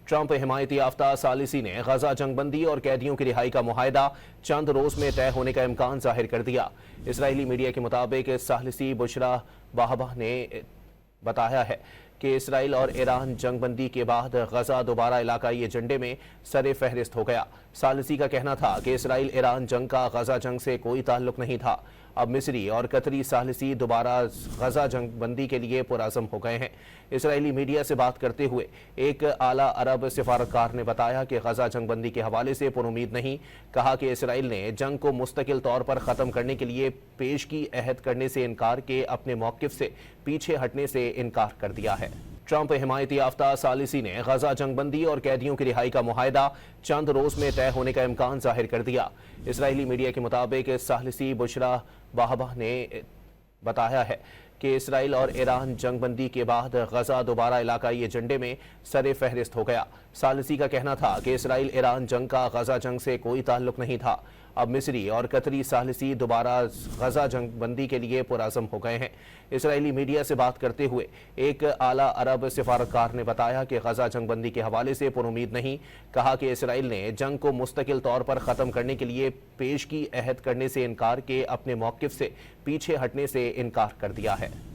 Trump हिमायती याफ्ता सालिसी ने गजा जंगबंदी और कैदियों की रिहाई का मुआहदा चंद रोज में तय होने का इम्कान जाहिर कर दिया। इसराइली मीडिया के मुताबिक सालिसी बुशरा बाहबा ने बताया है कि इसराइल और ईरान जंगबंदी के बाद गजा दोबारा इलाकाई एजेंडे में सरे फहरिस्त हो गया। सालिसी का कहना था कि इसराइल ईरान जंग का गजा जंग से कोई ताल्लुक नहीं था। अब मिस्री और कतरी सालिसी दोबारा गजा जंगबंदी के लिए पुरअज़म हो गए हैं। इसराइली मीडिया से बात करते हुए एक आला अरब सिफारतकार ने बताया कि गजा जंगबंदी के हवाले से पुरुमीद नहीं, कहा कि इसराइल ने जंग को मुस्तकिल तौर पर ख़त्म करने के लिए पेश की अहद करने से इनकार के अपने मौक़िफ़ से पीछे हटने से इनकार कर दिया है। ट्रंप हिमायती याफ्ता सालिसी ने गजा जंगबंदी और कैदियों की रिहाई का मुआहदा चंद रोज में तय होने का इम्कान जाहिर कर दिया। इसराइली मीडिया के मुताबिक सालिसी बुशरा बाहबा ने बताया है कि इसराइल और ईरान जंगबंदी के बाद गजा दोबारा इलाकाई एजेंडे में सरे फहरिस्त हो गया। सालिसी का कहना था कि इसराइल ईरान जंग का गजा जंग से कोई ताल्लुक नहीं था। अब मिस्री और कतरी सालिसी दोबारा गजा जंगबंदी के लिए पुरअज़म हो गए हैं। इसराइली मीडिया से बात करते हुए एक आला अरब सिफारतकार ने बताया कि गजा जंगबंदी के हवाले से पुरुमीद नहीं, कहा कि इसराइल ने जंग को मुस्तकिल तौर पर ख़त्म करने के लिए पेश की अहद करने से इनकार के अपने मौक़िफ़ से पीछे हटने से इनकार कर दिया है।